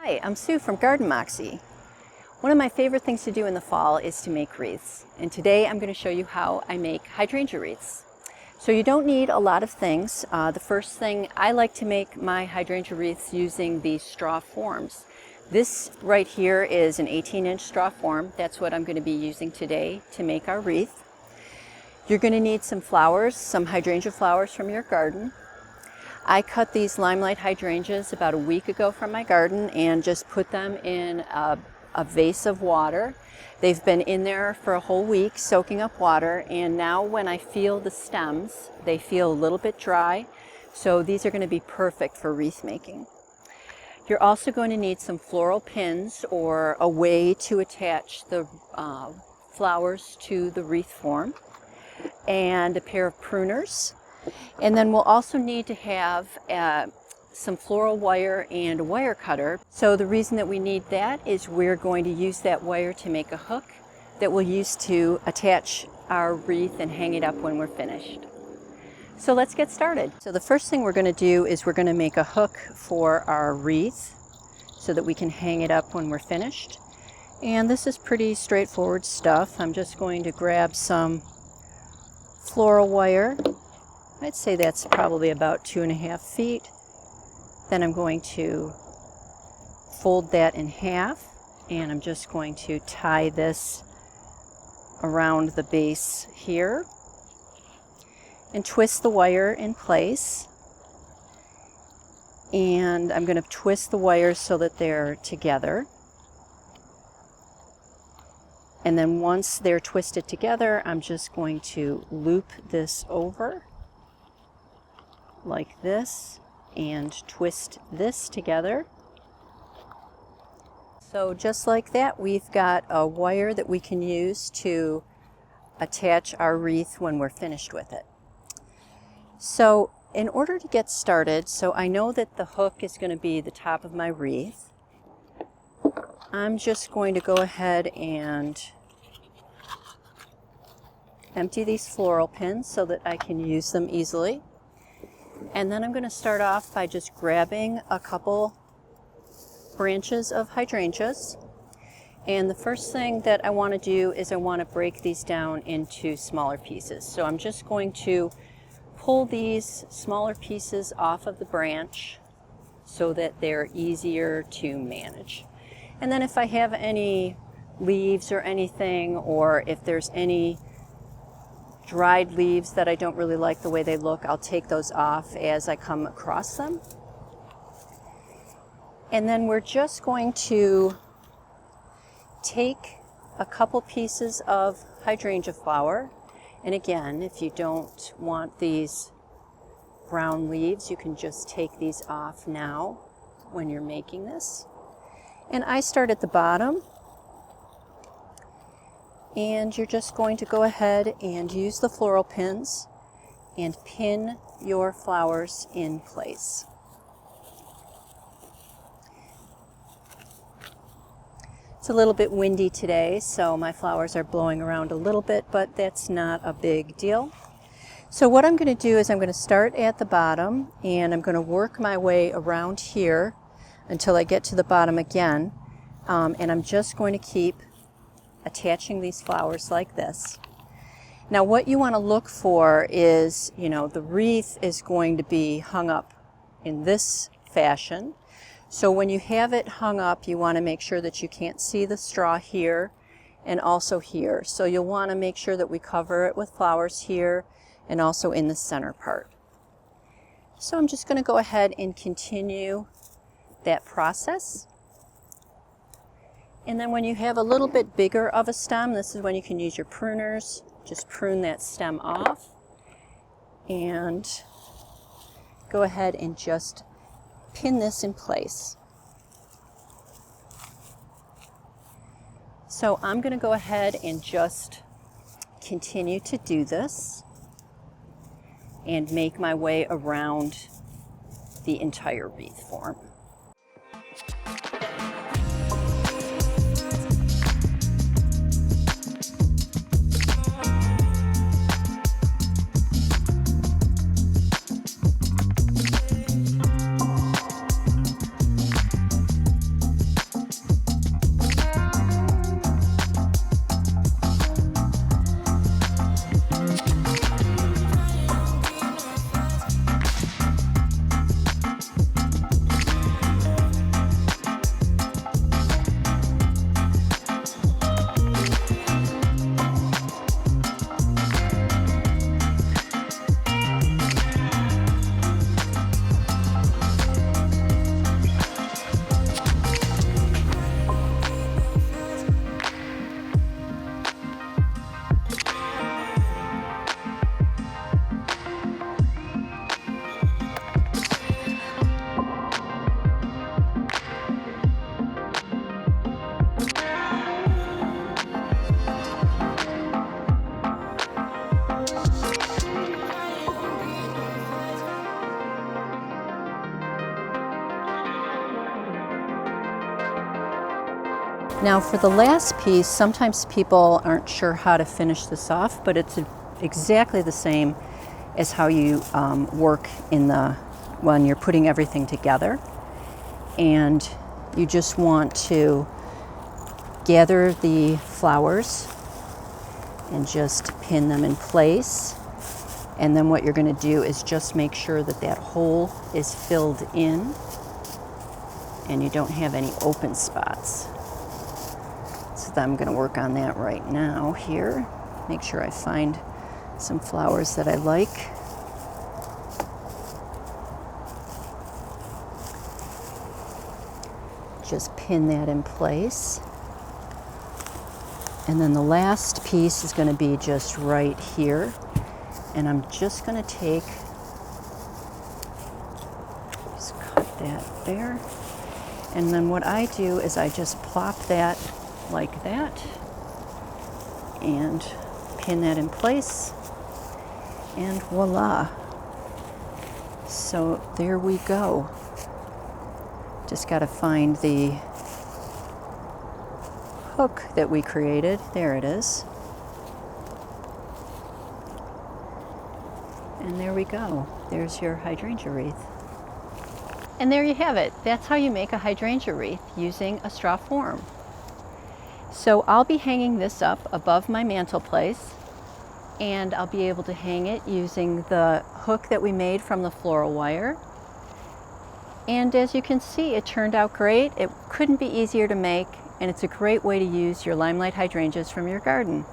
Hi, I'm Sue from Garden Moxie. One of my favorite things to do in the fall is to make wreaths. And today I'm going to show you how I make hydrangea wreaths. So you don't need a lot of things. The first thing, I like to make my hydrangea wreaths using these straw forms. This right here is an 18-inch straw form. That's what I'm going to be using today to make our wreath. You're going to need some flowers, some hydrangea flowers from your garden. I cut these Limelight hydrangeas about a week ago from my garden and just put them in a vase of water. They've been in there for a whole week soaking up water, and now when I feel the stems, they feel a little bit dry, so these are going to be perfect for wreath making. You're also going to need some floral pins or a way to attach the flowers to the wreath form, and a pair of pruners. And then we'll also need to have some floral wire and a wire cutter. So the reason that we need that is we're going to use that wire to make a hook that we'll use to attach our wreath and hang it up when we're finished. So let's get started. So the first thing we're going to do is we're going to make a hook for our wreath so that we can hang it up when we're finished. And this is pretty straightforward stuff. I'm just going to grab some floral wire. I'd say that's probably about 2.5 feet. Then I'm going to fold that in half, and I'm just going to tie this around the base here and twist the wire in place. And I'm going to twist the wires so that they're together. And then once they're twisted together, I'm just going to loop this over like this and twist this together. So just like that, we've got a wire that we can use to attach our wreath when we're finished with it. So in order to get started, so I know that the hook is going to be the top of my wreath, I'm just going to go ahead and empty these floral pins so that I can use them easily. And then I'm going to start off by just grabbing a couple branches of hydrangeas. And the first thing that I want to do is I want to break these down into smaller pieces. So I'm just going to pull these smaller pieces off of the branch so that they're easier to manage. And then if I have any leaves or anything, or if there's any dried leaves that I don't really like the way they look, I'll take those off as I come across them. And then we're just going to take a couple pieces of hydrangea flower. And again, if you don't want these brown leaves, you can just take these off now when you're making this. And I start at the bottom. And you're just going to go ahead and use the floral pins and pin your flowers in place. It's a little bit windy today, so my flowers are blowing around a little bit, but that's not a big deal. So what I'm going to do is I'm going to start at the bottom, and I'm going to work my way around here until I get to the bottom again, and I'm just going to keep attaching these flowers like this. Now what you want to look for is, the wreath is going to be hung up in this fashion. So when you have it hung up, you want to make sure that you can't see the straw here and also here. So you'll want to make sure that we cover it with flowers here and also in the center part. So I'm just going to go ahead and continue that process. And then when you have a little bit bigger of a stem, this is when you can use your pruners. Just prune that stem off and go ahead and just pin this in place. So I'm going to go ahead and just continue to do this and make my way around the entire wreath form. Now for the last piece, sometimes people aren't sure how to finish this off, but it's exactly the same as how you work when you're putting everything together. And you just want to gather the flowers and just pin them in place. And then what you're going to do is just make sure that that hole is filled in and you don't have any open spots. So I'm going to work on that right now here. Make sure I find some flowers that I like. Just pin that in place. And then the last piece is going to be just right here. And I'm just going to just cut that there. And then what I do is I just plop that like that and pin that in place. And voila. So there we go. Just got to find the hook that we created. There it is. And there we go. There's your hydrangea wreath. And there you have it. That's how you make a hydrangea wreath using a straw form. So I'll be hanging this up above my mantelpiece, and I'll be able to hang it using the hook that we made from the floral wire. And as you can see, it turned out great. It couldn't be easier to make, and it's a great way to use your Limelight hydrangeas from your garden.